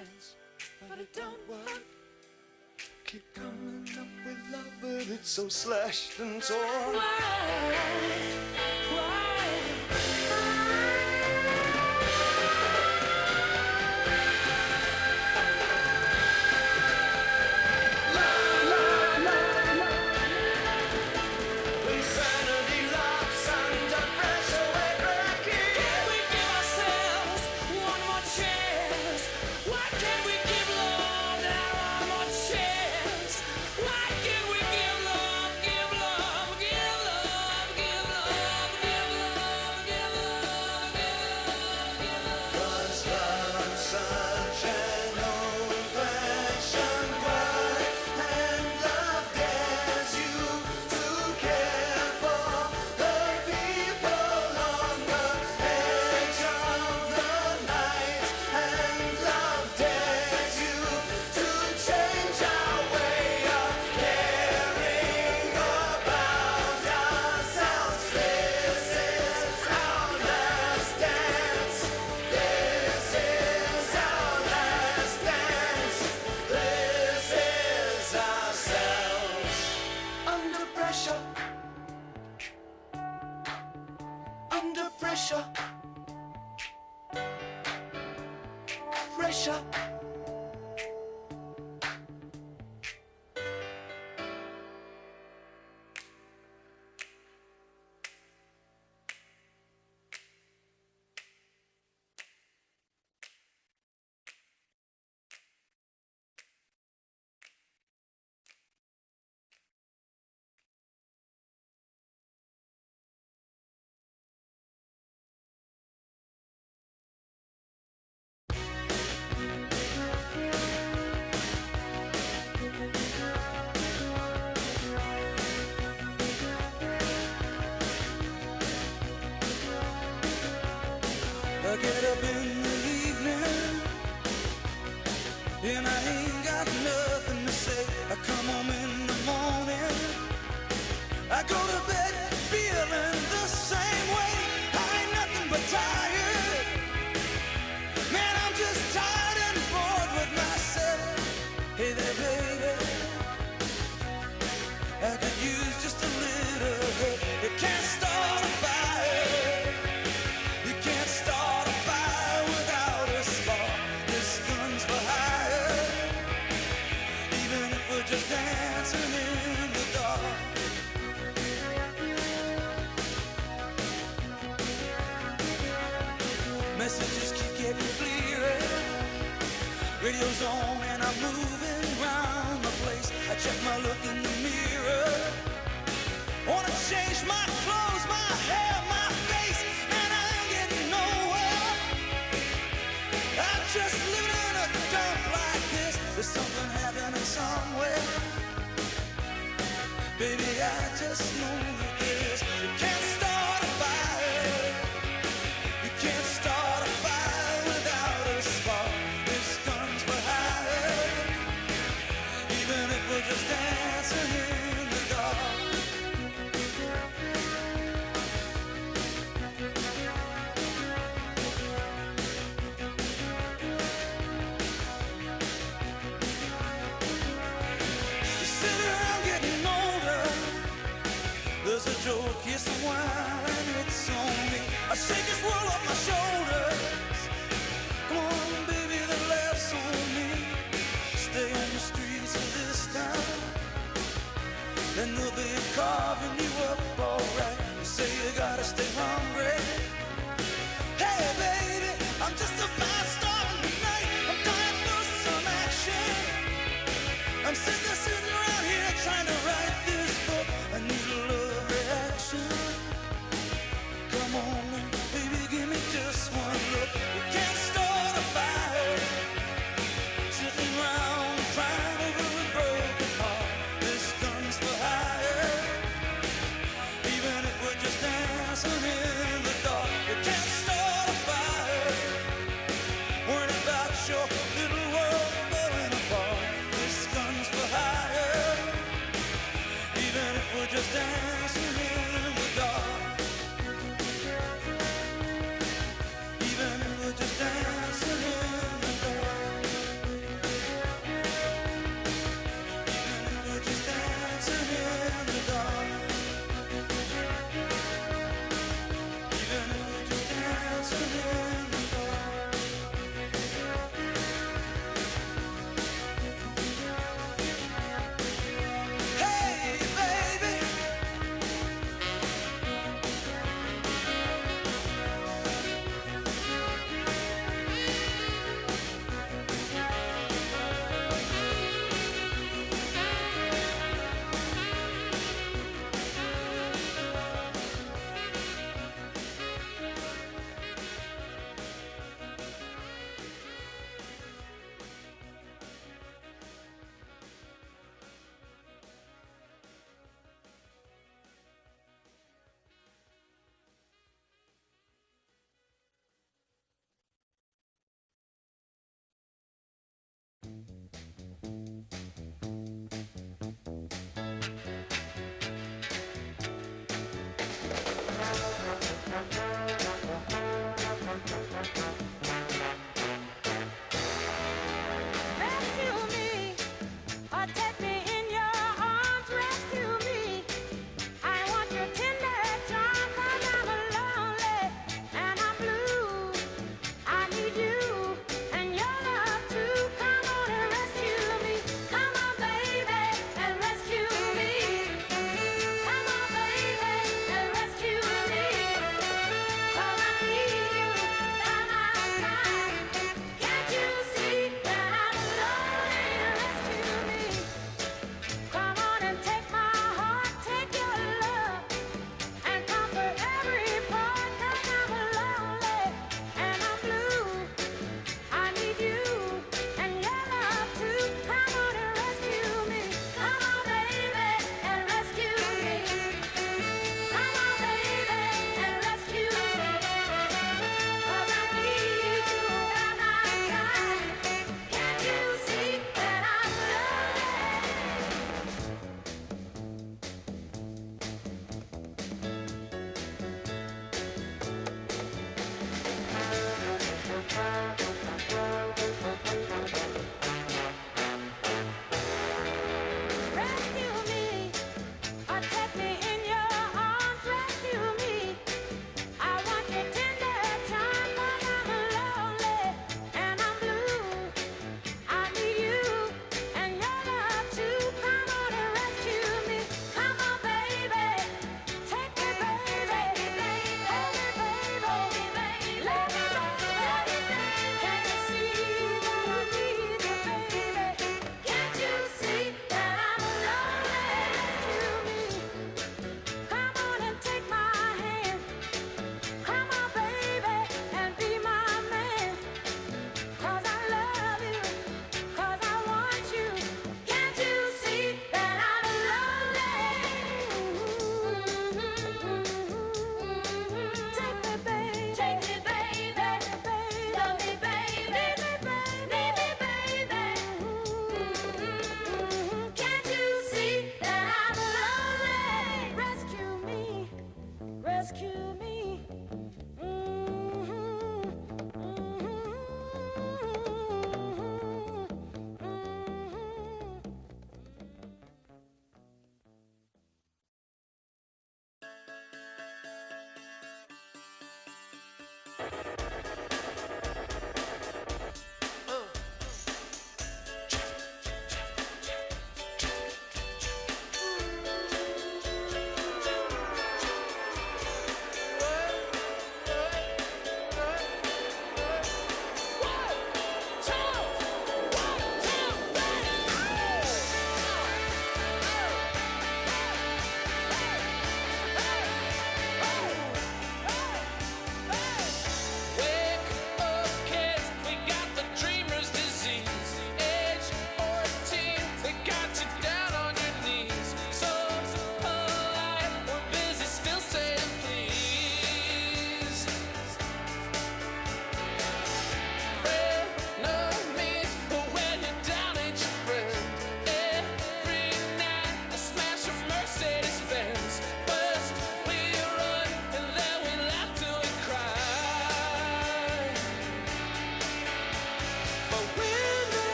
chance, but it don't work. Keep coming up with love, but it's so slashed and torn. Insanity laughs under pressure, we're breaking. Can we give ourselves one more chance? Why can't we give love that one more chance? Why can't we give love, give love, give love, give love, give love, give love, give love? 'Cause love's such an old-fashioned word, and love dares you to care for the people on the edge of the night, and love dares you to change our way of caring about ourselves. This is our last dance. This is our last dance. This is ourselves. Under pressure. Under pressure. Pressure. I get up in the evening and I ain't got nothing to say. I come home in the morning, I go to bed feeling the same way. I ain't nothing but tired. Man, I'm just tired and bored with myself. Hey there, baby, I could use just a little help. You can't start a fire. You can't start a fire without a spark. This gun's for hire, even if we're just dancing in the dark. Messages keep getting clearer. Radio's on and I'm moving round the place. I check my look in the mirror. Wanna change my clothes, my hair, my face, and I ain't getting nowhere. I'm just living in a dump like this. There's something happening somewhere. Baby, I just know that this. You can't start a fire. You can't start a fire without a spark. This gun's for hire, even if we're just dancing in the dark. You sit around getting older. The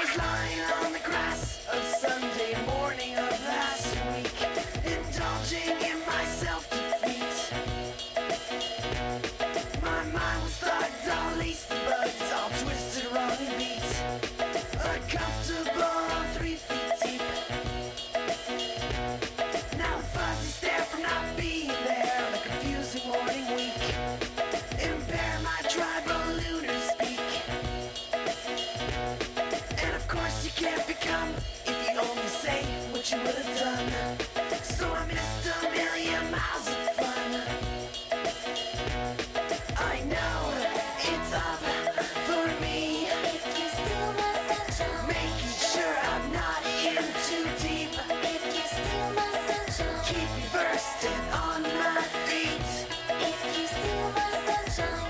was lying on the grass of Sunday morning of last week, indulging in my self-defeat. My mind was thugged, all laced and bugged, all twisted, wrong and beat. Uncomfortable, 3 feet deep. Now the fuzzy stare from not being there on a confusing morning week. Impair my tribal lunar speak. And of course you can't become if you only say what you would have done. So I missed a million miles of fun. I know it's up for me. If you steal my sunshine, Making sure I'm not in too deep. if you steal my sunshine, Keep me versed and on my feet. if you steal my sunshine.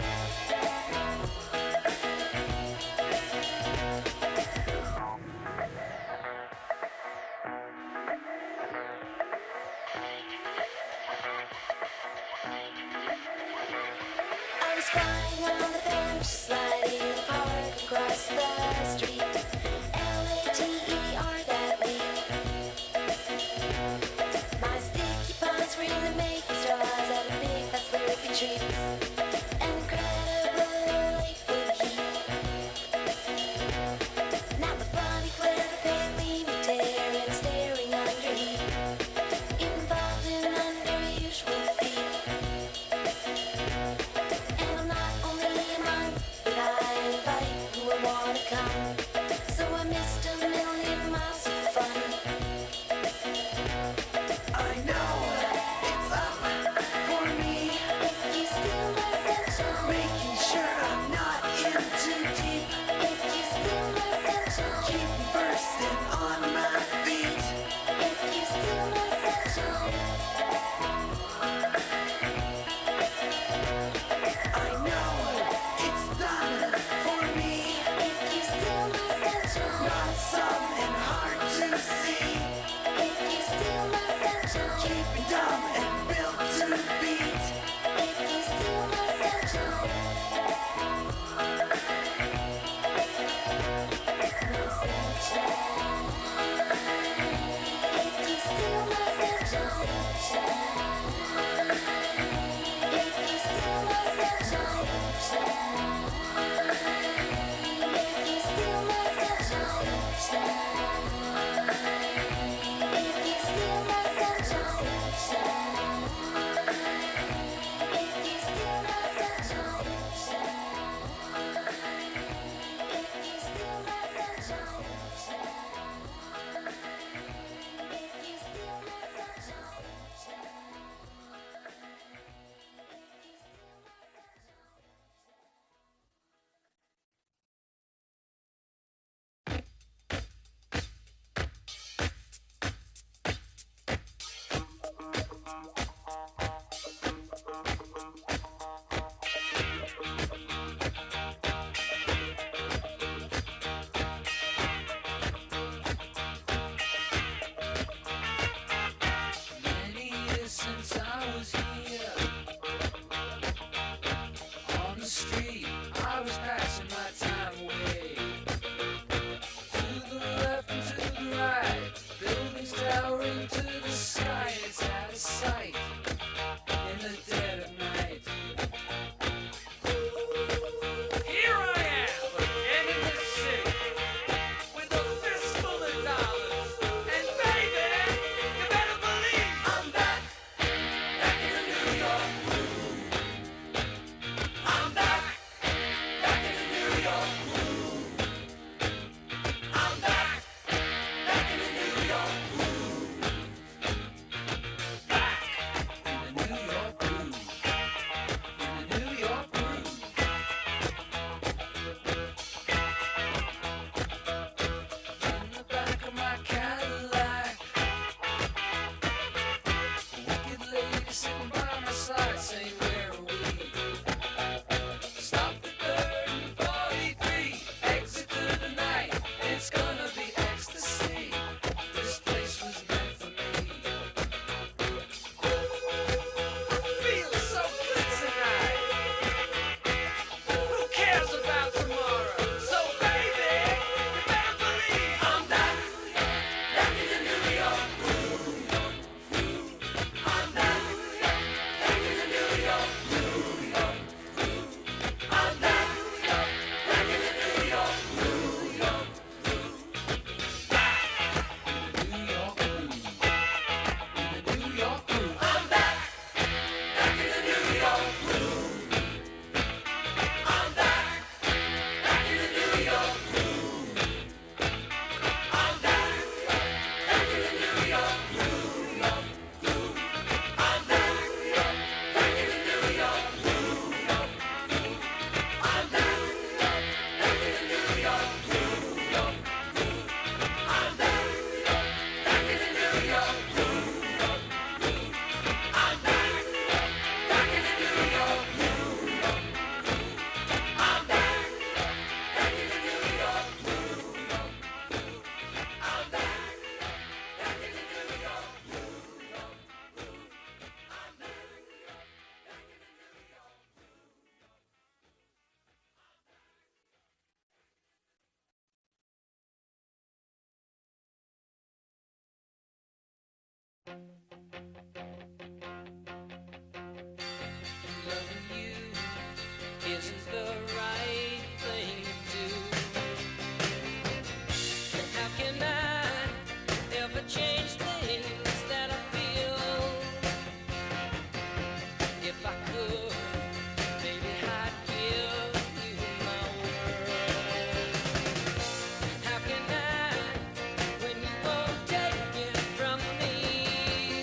I was flying on the bench, sliding in the park across the street. Later that week. My sticky paws were in the making straws out of big fat slurpy treats. An incredible lake for the heat. Now the funny glare of pale gleaming tear and staring under heat, involved in unusual feet. And I'm not only a monk, but I invite who will wanna come. Loving you isn't the right thing to do. And how can I ever change things that I feel? If I could, maybe I'd give you my world. How can I, when you won't take it from me?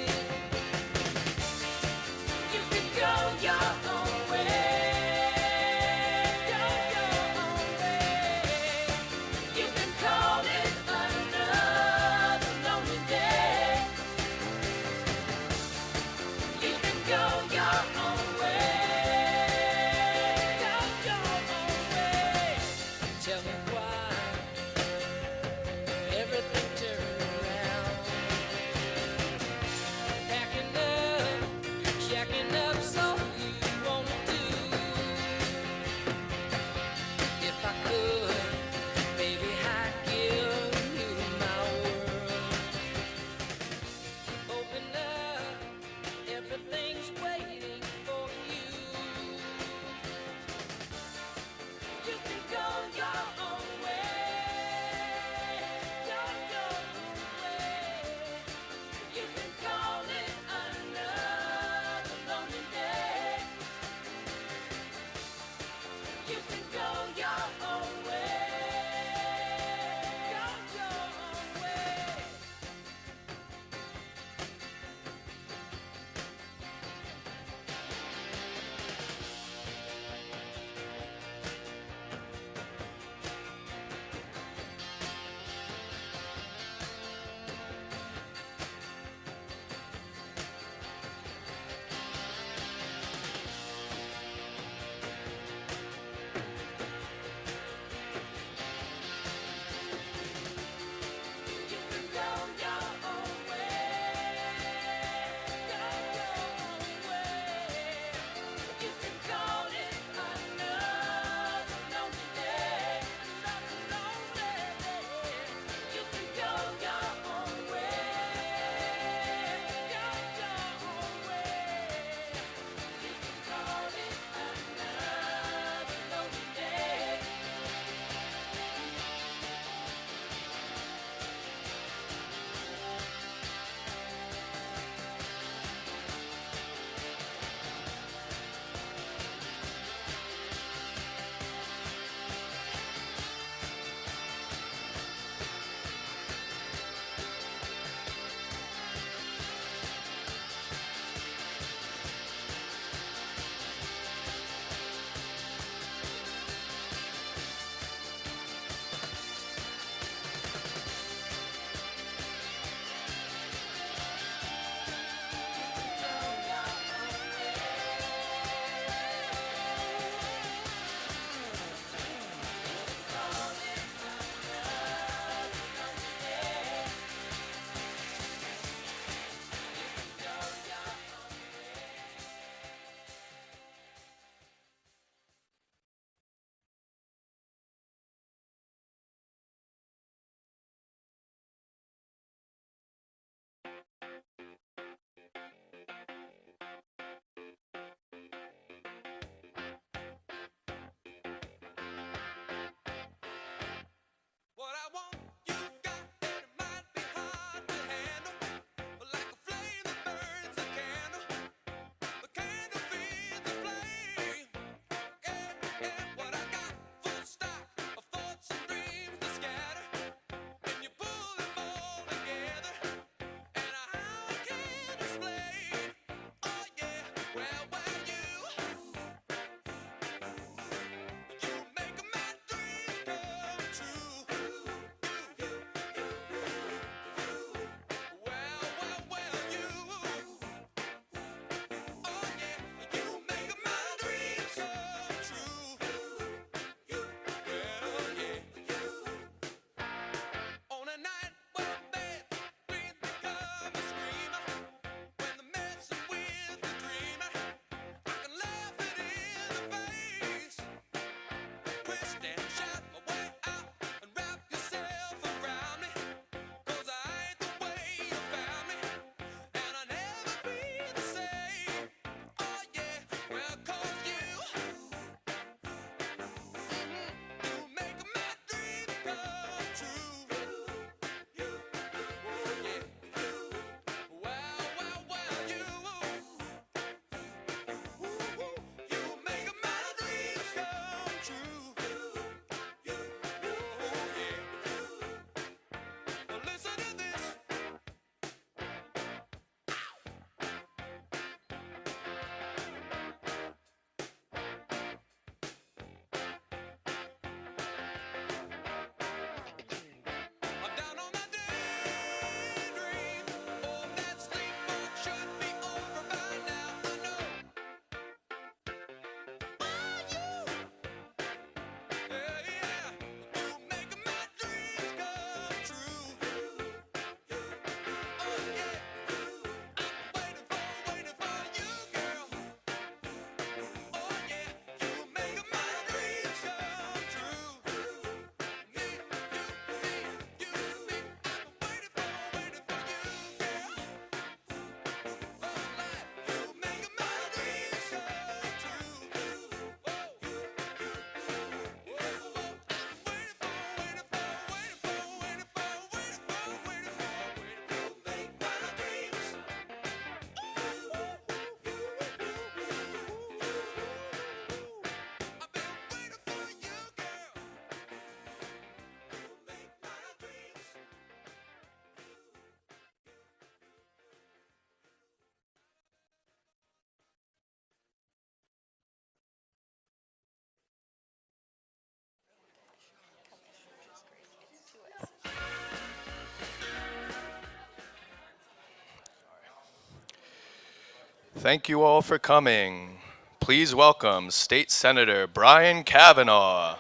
Thank you all for coming. Please welcome State Senator Brian Kavanaugh.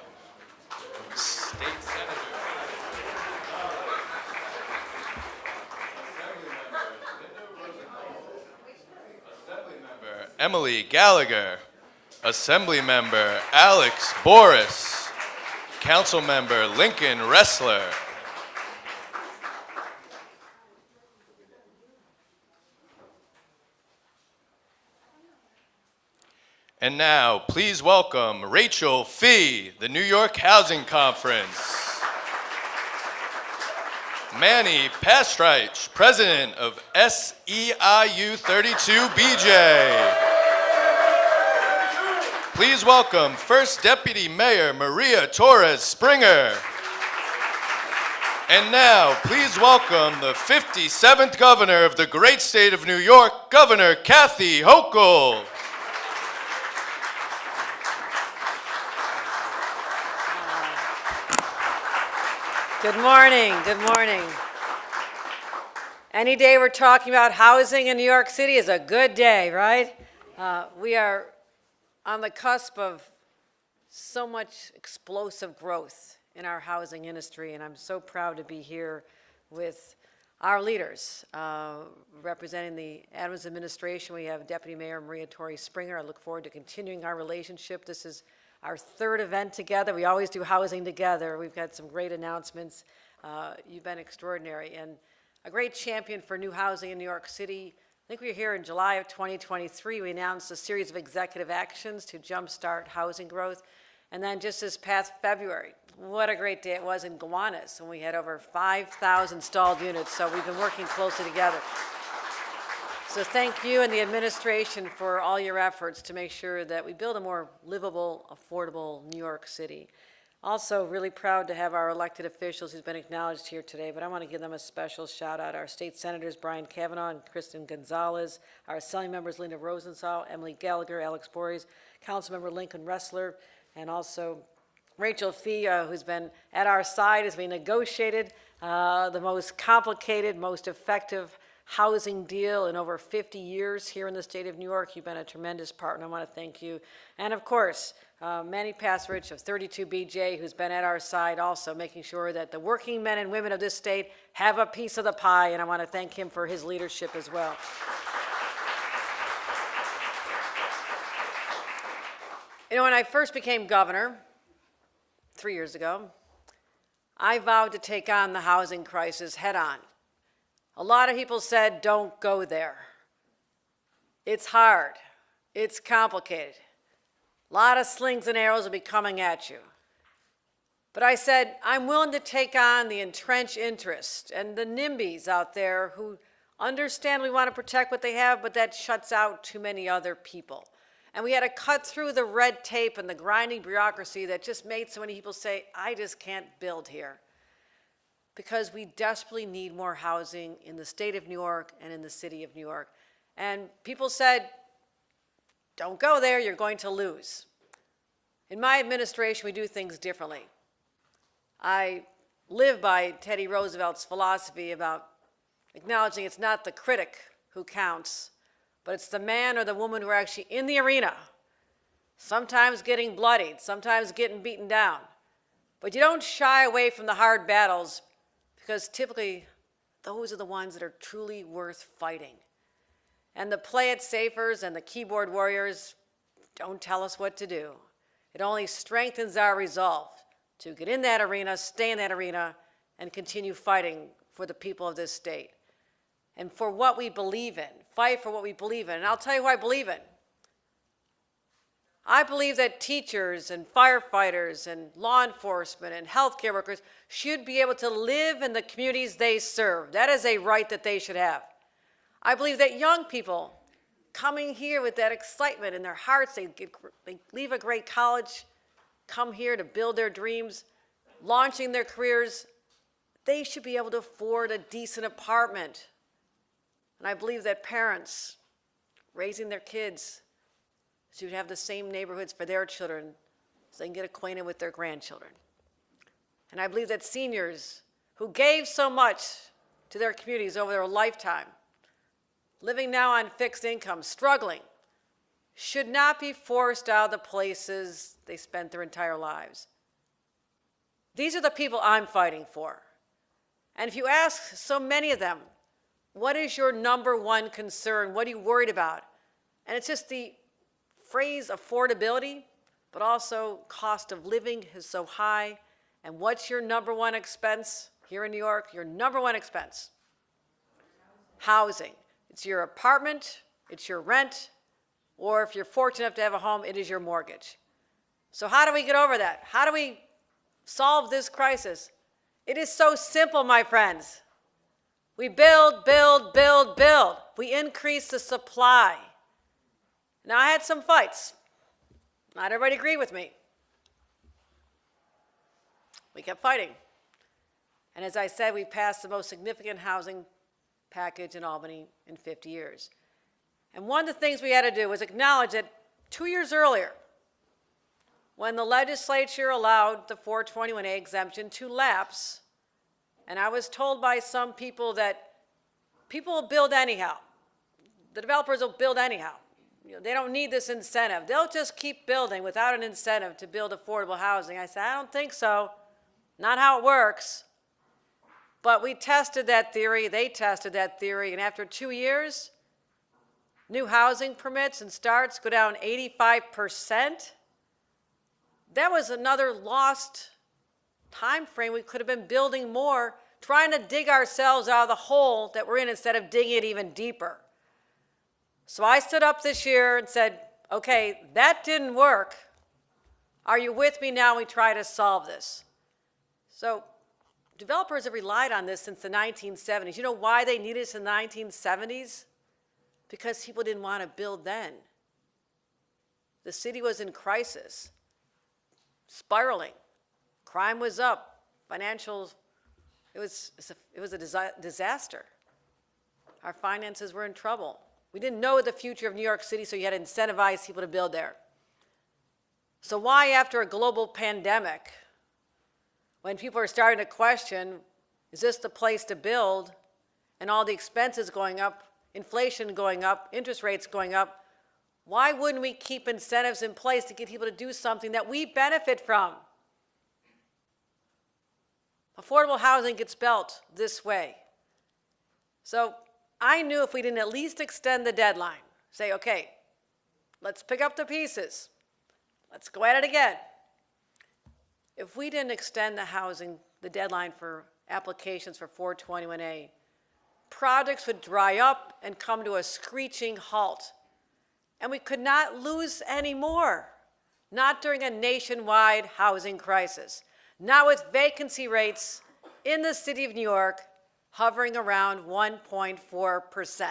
State Senator. Assembly Member Emily Gallagher. Assembly Member Alex Boris. Council Member Lincoln Ressler. And now, please welcome Rachel Fee, the New York Housing Conference. Manny Pastrich, President of SEIU 32BJ. Please welcome First Deputy Mayor Maria Torres Springer. And now, please welcome the 57th Governor of the great state of New York, Governor Kathy Hochul. Good morning, good morning. Any day we're talking about housing in New York City is a good day, right? We are on the cusp of so much explosive growth in our housing industry, and I'm so proud to be here with our leaders. Representing the Adams administration, we have Deputy Mayor Maria Torres Springer. I look forward to continuing our relationship. This is our third event together. We always do housing together. We've got some great announcements. You've been extraordinary and a great champion for new housing in New York City. I think we were here in July of 2023. We announced a series of executive actions to jumpstart housing growth. And then just this past February, what a great day it was in Gowanus when we had over 5,000 installed units. So we've been working closely together. So thank you and the administration for all your efforts to make sure that we build a more livable, affordable New York City. Also, really proud to have our elected officials who's been acknowledged here today, but I want to give them a special shout out. Our state senators, Brian Kavanaugh and Kristen Gonzalez, our assembly members, Linda Rosenthal, Emily Gallagher, Alex Boris, Councilmember Lincoln Ressler, and also Rachel Fee, who's been at our side as we negotiated the most complicated, most effective housing deal in over 50 years here in the state of New York. You've been a tremendous partner. I want to thank you. And of course, Manny Pastrich of 32BJ, who's been at our side also, making sure that the working men and women of this state have a piece of the pie, and I want to thank him for his leadership as well. You know, when I first became governor 3 years ago, I vowed to take on the housing crisis head on. A lot of people said, don't go there. It's hard. It's complicated. A lot of slings and arrows will be coming at you. But I said, I'm willing to take on the entrenched interest and the NIMBYs out there who understand we want to protect what they have, but that shuts out too many other people. And we had to cut through the red tape and the grinding bureaucracy that just made so many people say, I just can't build here. Because we desperately need more housing in the state of New York and in the city of New York. And people said, don't go there, you're going to lose. In my administration, we do things differently. I live by Teddy Roosevelt's philosophy about acknowledging it's not the critic who counts, but it's the man or the woman who are actually in the arena, sometimes getting bloodied, sometimes getting beaten down. But you don't shy away from the hard battles, because typically those are the ones that are truly worth fighting. And the play it safers and the keyboard warriors don't tell us what to do. It only strengthens our resolve to get in that arena, stay in that arena, and continue fighting for the people of this state. And for what we believe in, fight for what we believe in. And I'll tell you who I believe in. I believe that teachers and firefighters and law enforcement and healthcare workers should be able to live in the communities they serve. That is a right that they should have. I believe that young people coming here with that excitement in their hearts, they leave a great college, come here to build their dreams, launching their careers, they should be able to afford a decent apartment. And I believe that parents raising their kids should have the same neighborhoods for their children so they can get acquainted with their grandchildren. And I believe that seniors who gave so much to their communities over their lifetime living now on fixed income, struggling, should not be forced out of the places they spent their entire lives. These are the people I'm fighting for. And if you ask so many of them, what is your number one concern? What are you worried about? And it's just the phrase affordability, but also cost of living is so high. And what's your number one expense here in New York? Your number one expense? Housing. It's your apartment, it's your rent, or if you're fortunate enough to have a home, it is your mortgage. So how do we get over that? How do we solve this crisis? It is so simple, my friends. We build, build, build, build. We increase the supply. Now, I had some fights. Not everybody agreed with me. We kept fighting. And as I said, we passed the most significant housing package in Albany in 50 years. And one of the things we had to do was acknowledge that 2 years earlier, when the legislature allowed the 421A exemption to lapse, and I was told by some people that people will build anyhow. The developers will build anyhow. They don't need this incentive. They'll just keep building without an incentive to build affordable housing. I said, I don't think so. Not how it works. But we tested that theory, they tested that theory, and after 2 years, new housing permits and starts go down 85%. That was another lost time frame. We could have been building more, trying to dig ourselves out of the hole that we're in instead of digging it even deeper. So I stood up this year and said, okay, that didn't work. Are you with me now? We try to solve this. So developers have relied on this since the 1970s. You know why they needed it in the 1970s? Because people didn't want to build then. The city was in crisis, spiraling. Crime was up. Financials, it was a disaster. Our finances were in trouble. We didn't know the future of New York City, so you had to incentivize people to build there. So why, after a global pandemic, when people are starting to question, is this the place to build, and all the expenses going up, inflation going up, interest rates going up, why wouldn't we keep incentives in place to get people to do something that we benefit from? Affordable housing gets built this way. So I knew if we didn't at least extend the deadline, say, okay, let's pick up the pieces. Let's go at it again. If we didn't extend the deadline for applications for 421A, projects would dry up and come to a screeching halt. And we could not lose any more, not during a nationwide housing crisis, not with vacancy rates in the city of New York hovering around 1.4%,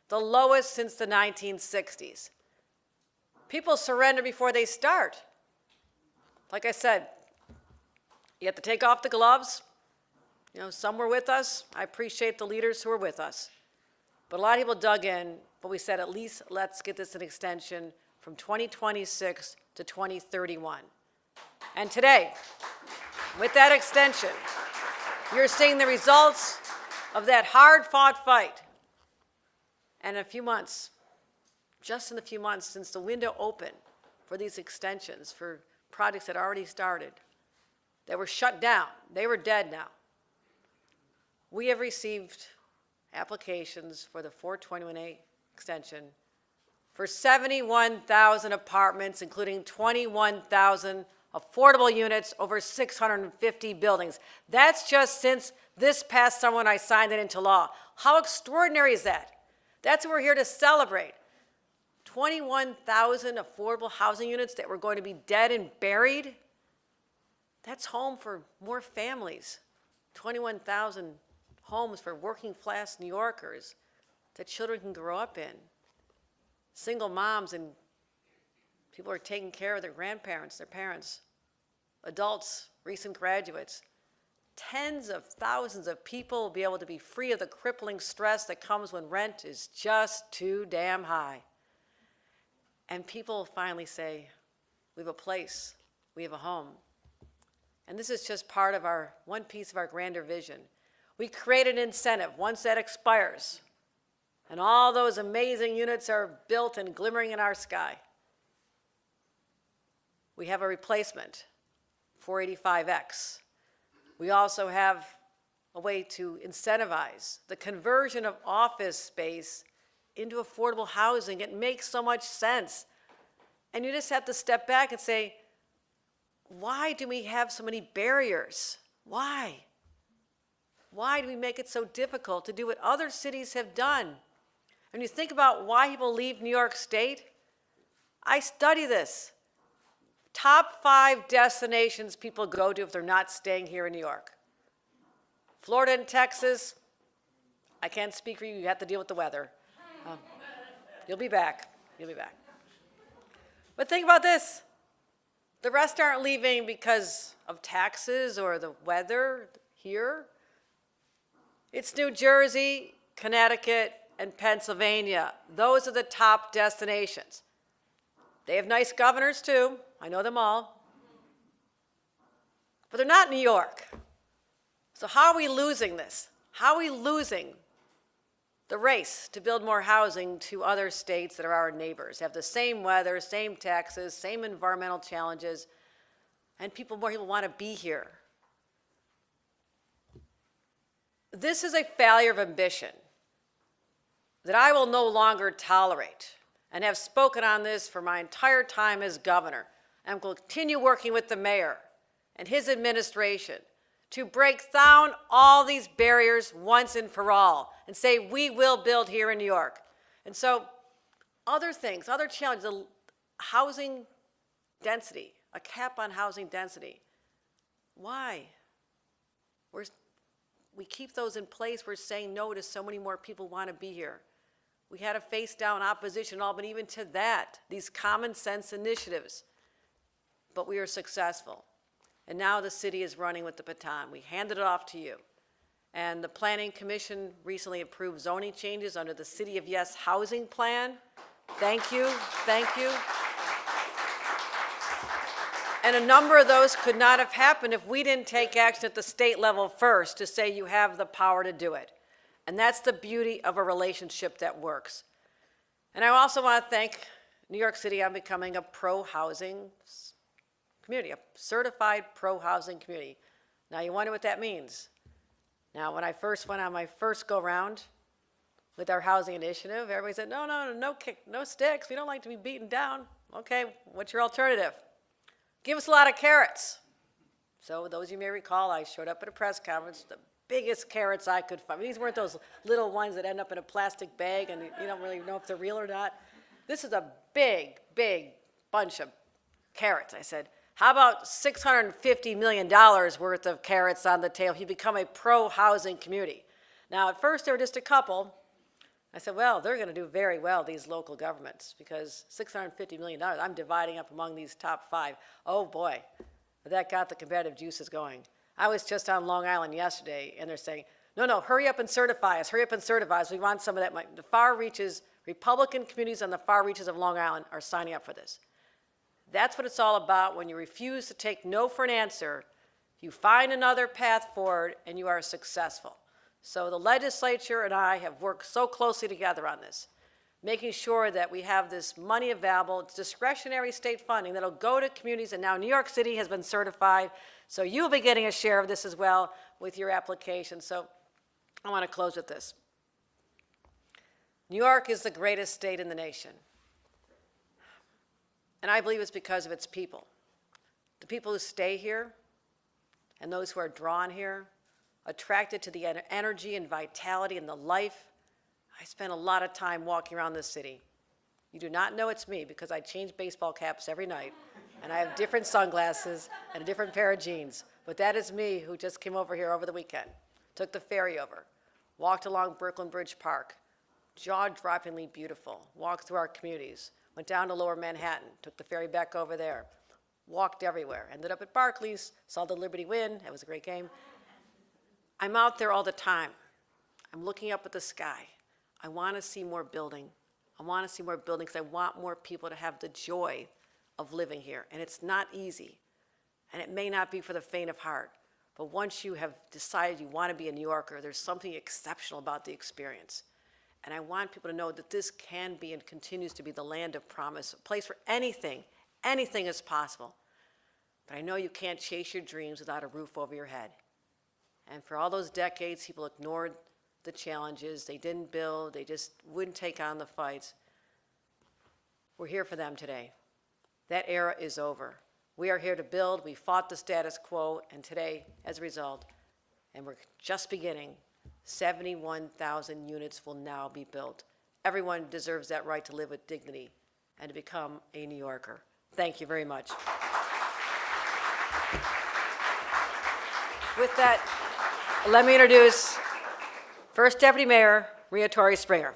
the lowest since the 1960s. People surrender before they start. Like I said, you have to take off the gloves. Some were with us. I appreciate the leaders who were with us. But a lot of people dug in, but we said at least let's get this an extension from 2026 to 2031. And today, with that extension, you're seeing the results of that hard-fought fight. And in a few months, just in a few months since the window opened for these extensions for projects that already started, that were shut down, they were dead now. We have received applications for the 421A extension for 71,000 apartments, including 21,000 affordable units, over 650 buildings. That's just since this past summer when I signed it into law. How extraordinary is that? That's what we're here to celebrate. 21,000 affordable housing units that were going to be dead and buried. That's home for more families. 21,000 homes for working class New Yorkers that children can grow up in. Single moms and people are taking care of their grandparents, their parents, adults, recent graduates. Tens of thousands of people will be able to be free of the crippling stress that comes when rent is just too damn high. And people will finally say, we have a place, we have a home. And this is just part of one piece of our grander vision. We create an incentive once that expires. and all those amazing units are built and glimmering in our sky. We have a replacement, 485X. We also have a way to incentivize the conversion of office space into affordable housing. It makes so much sense. And you just have to step back and say, why do we have so many barriers? Why? Why do we make it so difficult to do what other cities have done? And you think about why people leave New York State, I study this. Top 5 destinations people go to if they're not staying here in New York. Florida and Texas, I can't speak for you, you have to deal with the weather. You'll be back, you'll be back. But think about this. The rest aren't leaving because of taxes or the weather here. It's New Jersey, Connecticut, and Pennsylvania. Those are the top destinations. They have nice governors too, I know them all. But they're not New York. So how are we losing this? How are we losing the race to build more housing to other states that are our neighbors, have the same weather, same taxes, same environmental challenges, and more people want to be here? This is a failure of ambition that I will no longer tolerate, and have spoken on this for my entire time as governor, and will continue working with the mayor and his administration to break down all these barriers once and for all and say, we will build here in New York. And so other things, other challenges, the housing density, a cap on housing density. Why? We keep those in place. We're saying no to so many more people who want to be here. We had to face down opposition and all, but even to that, these common sense initiatives. But we are successful. And now the city is running with the baton. We handed it off to you. And the Planning Commission recently approved zoning changes under the City of Yes housing plan. Thank you, thank you. And a number of those could not have happened if we didn't take action at the state level first to say you have the power to do it. And that's the beauty of a relationship that works. And I also want to thank New York City on becoming a pro-housing community, a certified pro-housing community. Now you wonder what that means. Now when I first went on my first go-round with our housing initiative, everybody said, no sticks, we don't like to be beaten down. Okay, what's your alternative? Give us a lot of carrots. So those of you may recall, I showed up at a press conference, the biggest carrots I could find. These weren't those little ones that end up in a plastic bag and you don't really know if they're real or not. This is a big, big bunch of carrots. I said, how about $650 million worth of carrots on the table if you become a pro-housing community? Now, at first, there were just a couple. I said, well, they're going to do very well, these local governments, because $650 million, I'm dividing up among these top 5. Oh, boy, that got the competitive juices going. I was just on Long Island yesterday, and they're saying, no, hurry up and certify us. Hurry up and certify us. We want some of that money. The far reaches, Republican communities on the far reaches of Long Island are signing up for this. That's what it's all about. When you refuse to take no for an answer, you find another path forward, and you are successful. So the legislature and I have worked so closely together on this, making sure that we have this money available. It's discretionary state funding that'll go to communities, and now New York City has been certified, so you'll be getting a share of this as well with your application. So I want to close with this. New York is the greatest state in the nation. And I believe it's because of its people. The people who stay here and those who are drawn here, attracted to the energy and vitality and the life. I spend a lot of time walking around this city. You do not know it's me because I change baseball caps every night and I have different sunglasses and a different pair of jeans. But that is me who just came over here over the weekend, took the ferry over, walked along Brooklyn Bridge Park, jaw-droppingly beautiful, walked through our communities, went down to Lower Manhattan, took the ferry back over there, walked everywhere, ended up at Barclays, saw the Liberty win, it was a great game. I'm out there all the time. I'm looking up at the sky. I want to see more building. I want to see more buildings. I want more people to have the joy of living here. And it's not easy. And it may not be for the faint of heart. But once you have decided you want to be a New Yorker, there's something exceptional about the experience. And I want people to know that this can be and continues to be the land of promise, a place where anything is possible. But I know you can't chase your dreams without a roof over your head. And for all those decades, people ignored the challenges. They didn't build. They just wouldn't take on the fights. We're here for them today. That era is over. We are here to build. We fought the status quo, and today, as a result, and we're just beginning, 71,000 units will now be built. Everyone deserves that right to live with dignity and to become a New Yorker. Thank you very much. With that, let me introduce First Deputy Mayor Rhea Torrey Springer.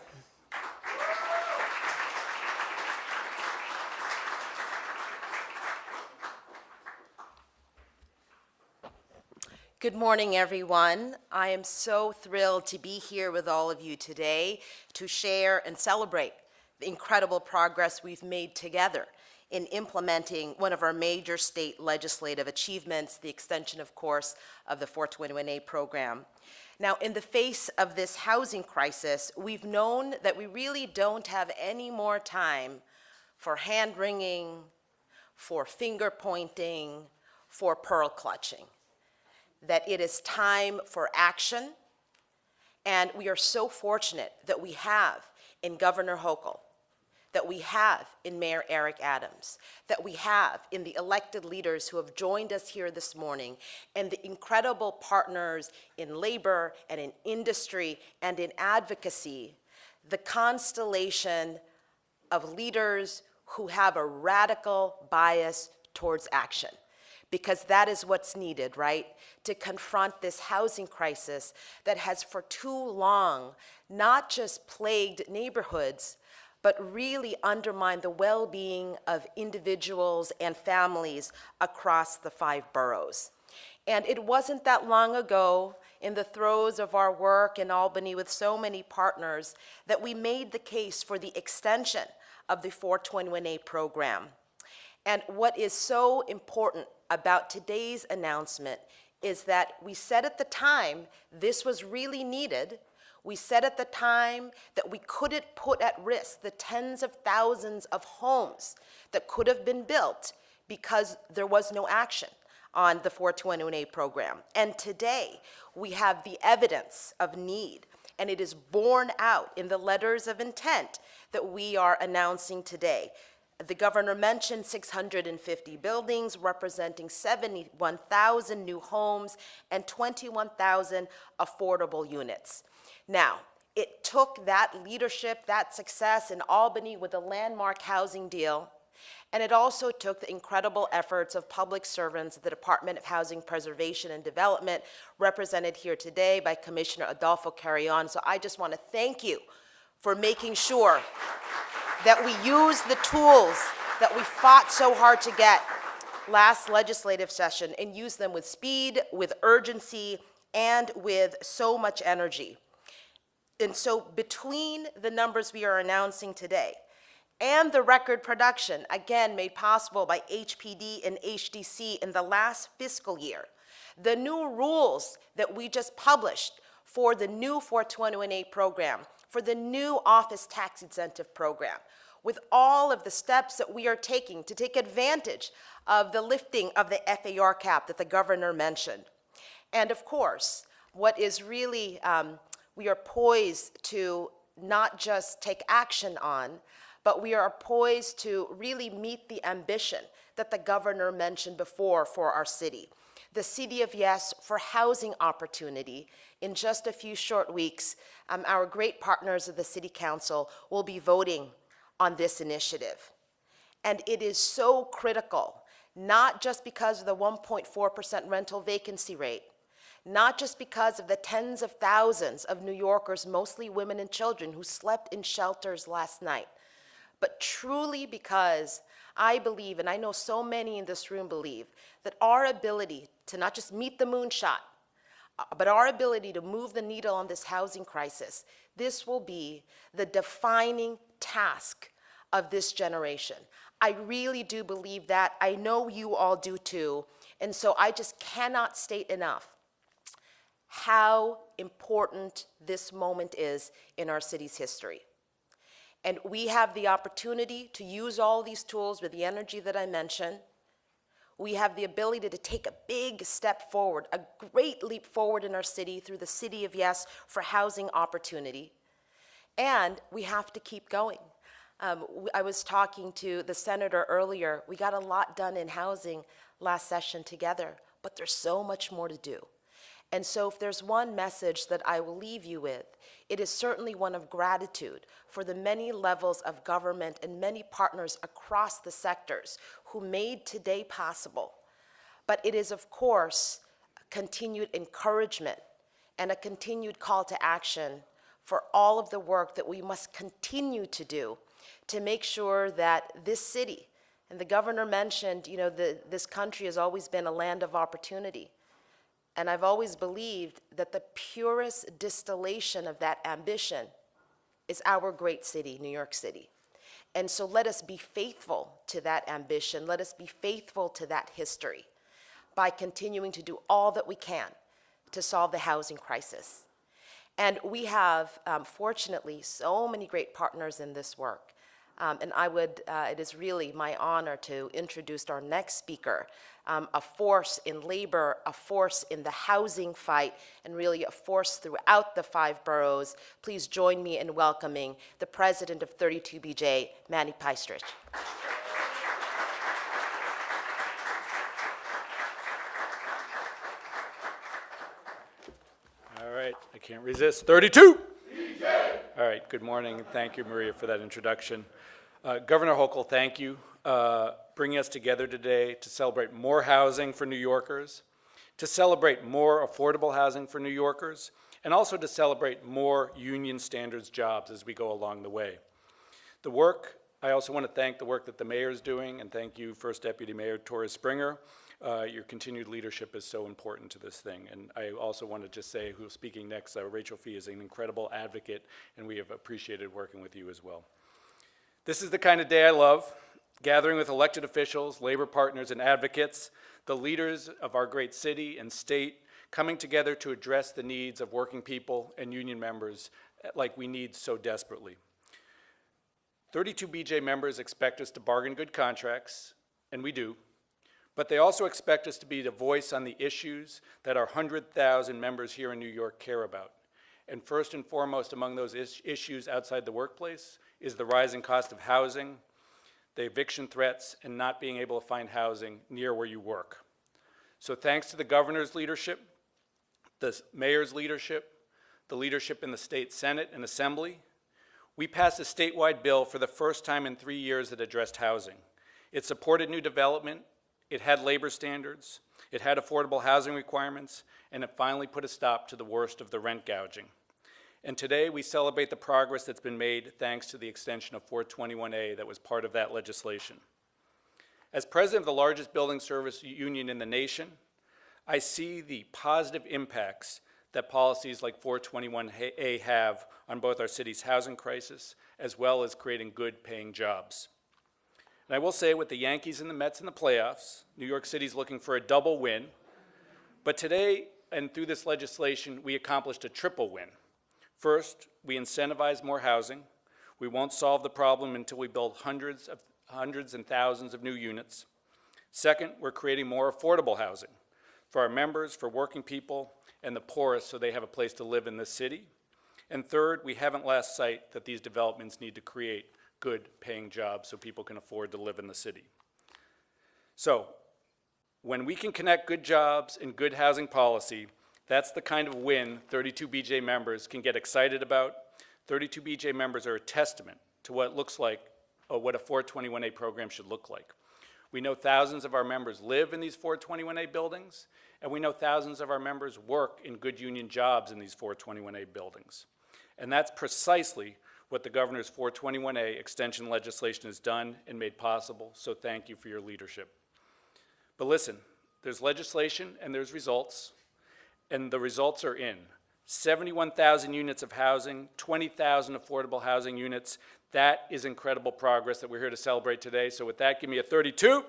Good morning, everyone. I am so thrilled to be here with all of you today to share and celebrate the incredible progress we've made together in implementing one of our major state legislative achievements, the extension, of course, of the 421A program. Now, in the face of this housing crisis, we've known that we really don't have any more time for hand-wringing, for finger-pointing, for pearl-clutching. That it is time for action, and we are so fortunate that we have in Governor Hochul, that we have in Mayor Eric Adams, that we have in the elected leaders who have joined us here this morning, and the incredible partners in labor and in industry and in advocacy, the constellation of leaders who have a radical bias towards action. Because that is what's needed, right? To confront this housing crisis that has for too long not just plagued neighborhoods, but really undermined the well-being of individuals and families across the 5 boroughs. And it wasn't that long ago, in the throes of our work in Albany with so many partners, that we made the case for the extension of the 421A program. And what is so important about today's announcement is that we said at the time this was really needed. We said at the time that we couldn't put at risk the tens of thousands of homes that could have been built because there was no action on the 421A program. And today we have the evidence of need, and it is borne out in the letters of intent that we are announcing today. The governor mentioned 650 buildings representing 71,000 new homes and 21,000 affordable units. Now, it took that leadership, that success in Albany with the landmark housing deal, and it also took the incredible efforts of public servants at the Department of Housing Preservation and Development, represented here today by Commissioner Adolfo Carrion. So I just want to thank you for making sure that we use the tools that we fought so hard to get last legislative session and use them with speed, with urgency, and with so much energy. And so between the numbers we are announcing today and the record production, again made possible by HPD and HDC in the last fiscal year, the new rules that we just published for the new 421A program, for the new office tax incentive program, with all of the steps that we are taking to take advantage of the lifting of the FAR cap that the governor mentioned. And of course, what is really, we are poised to not just take action on, but we are poised to really meet the ambition that the governor mentioned before for our city. The City of Yes for housing opportunity. In just a few short weeks, our great partners of the City Council will be voting on this initiative. And it is so critical, not just because of the 1.4% rental vacancy rate, not just because of the tens of thousands of New Yorkers, mostly women and children, who slept in shelters last night, but truly because I believe, and I know so many in this room believe, that our ability to not just meet the moonshot, but our ability to move the needle on this housing crisis, this will be the defining task of this generation. I really do believe that. I know you all do too. And so I just cannot state enough how important this moment is in our city's history. And we have the opportunity to use all these tools with the energy that I mentioned. We have the ability to take a big step forward, a great leap forward in our city through the City of Yes for housing opportunity. And we have to keep going. I was talking to the senator earlier. We got a lot done in housing last session together, but there's so much more to do. And so if there's one message that I will leave you with, it is certainly one of gratitude for the many levels of government and many partners across the sectors who made today possible. But it is, of course, continued encouragement and a continued call to action for all of the work that we must continue to do to make sure that this city, and the governor mentioned, this country has always been a land of opportunity. And I've always believed that the purest distillation of that ambition is our great city, New York City. And so let us be faithful to that ambition. Let us be faithful to that history by continuing to do all that we can to solve the housing crisis. And we have, fortunately, so many great partners in this work. And it is really my honor to introduce our next speaker, a force in labor, a force in the housing fight, and really a force throughout the 5 boroughs. Please join me in welcoming the president of 32BJ, Manny Peistrich. All right, I can't resist. 32! BJ! All right, good morning. Thank you, Maria, for that introduction. Governor Hochul, thank you. Bringing us together today to celebrate more housing for New Yorkers, to celebrate more affordable housing for New Yorkers, and also to celebrate more union standards jobs as we go along the way. I also want to thank the work that the mayor is doing, and thank you, First Deputy Mayor Torres Springer. Your continued leadership is so important to this thing. And I also want to just say, who's speaking next, Rachel Fee is an incredible advocate, and we have appreciated working with you as well. This is the kind of day I love, gathering with elected officials, labor partners, and advocates, the leaders of our great city and state, coming together to address the needs of working people and union members like we need so desperately. 32BJ members expect us to bargain good contracts, and we do, but they also expect us to be the voice on the issues that our 100,000 members here in New York care about. And first and foremost among those issues outside the workplace is the rising cost of housing, the eviction threats, and not being able to find housing near where you work. So thanks to the governor's leadership, the mayor's leadership, the leadership in the state Senate and Assembly, we passed a statewide bill for the first time in 3 years that addressed housing. It supported new development, it had labor standards, it had affordable housing requirements, and it finally put a stop to the worst of the rent gouging. And today we celebrate the progress that's been made thanks to the extension of 421A that was part of that legislation. As president of the largest building service union in the nation, I see the positive impacts that policies like 421A have on both our city's housing crisis as well as creating good paying jobs. And I will say, with the Yankees and the Mets in the playoffs, New York City's looking for a double win. But today, and through this legislation, we accomplished a triple win. First, we incentivize more housing. We won't solve the problem until we build hundreds and thousands of new units. Second, we're creating more affordable housing for our members, for working people, and the poorest so they have a place to live in this city. And third, we haven't lost sight that these developments need to create good paying jobs so people can afford to live in the city. So, when we can connect good jobs and good housing policy, that's the kind of win 32BJ members can get excited about. 32BJ members are a testament to what it looks like, or what a 421A program should look like. We know thousands of our members live in these 421A buildings, and we know thousands of our members work in good union jobs in these 421A buildings. And that's precisely what the governor's 421A extension legislation has done and made possible, so thank you for your leadership. But listen, there's legislation and there's results, and the results are in. 71,000 units of housing, 20,000 affordable housing units. That is incredible progress that we're here to celebrate today. So with that, give me a 32.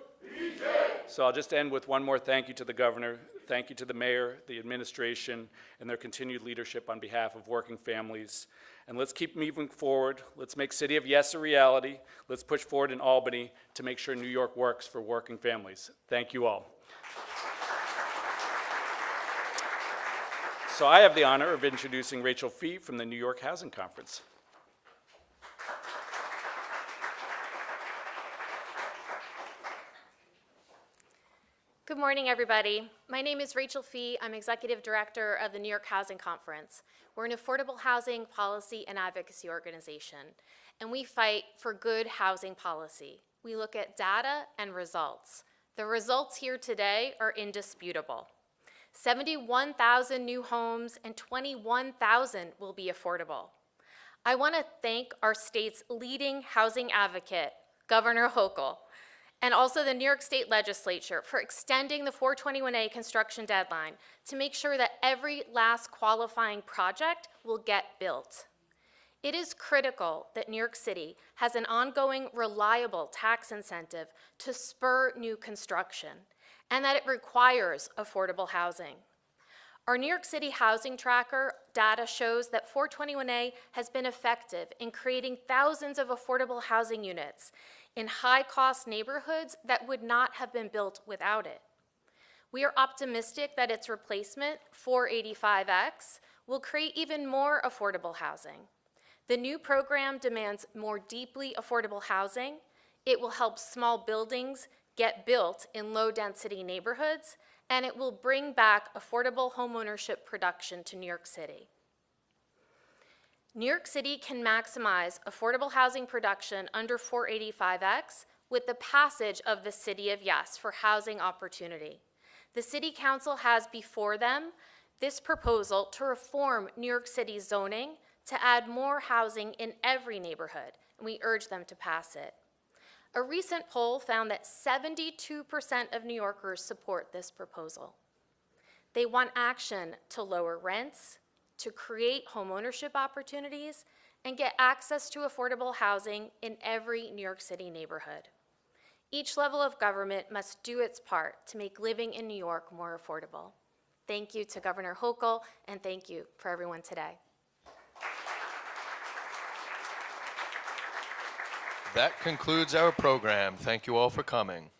So I'll just end with one more thank you to the governor, thank you to the mayor, the administration, and their continued leadership on behalf of working families. And let's keep moving forward. Let's make City of Yes a reality. Let's push forward in Albany to make sure New York works for working families. Thank you all. So I have the honor of introducing Rachel Fee from the New York Housing Conference. Good morning, everybody. My name is Rachel Fee. I'm Executive Director of the New York Housing Conference. We're an affordable housing policy and advocacy organization, and we fight for good housing policy. We look at data and results. The results here today are indisputable. 71,000 new homes and 21,000 will be affordable. I want to thank our state's leading housing advocate, Governor Hochul, and also the New York State Legislature for extending the 421A construction deadline to make sure that every last qualifying project will get built. It is critical that New York City has an ongoing, reliable tax incentive to spur new construction, and that it requires affordable housing. Our New York City Housing Tracker data shows that 421A has been effective in creating thousands of affordable housing units in high-cost neighborhoods that would not have been built without it. We are optimistic that its replacement, 485X, will create even more affordable housing. The new program demands more deeply affordable housing. It will help small buildings get built in low-density neighborhoods, and it will bring back affordable homeownership production to New York City. New York City can maximize affordable housing production under 485X with the passage of the City of Yes for housing opportunity. The City Council has before them this proposal to reform New York City's zoning to add more housing in every neighborhood, and we urge them to pass it. A recent poll found that 72% of New Yorkers support this proposal. They want action to lower rents, to create homeownership opportunities, and get access to affordable housing in every New York City neighborhood. Each level of government must do its part to make living in New York more affordable. Thank you to Governor Hochul, and thank you for everyone today. That concludes our program. Thank you all for coming.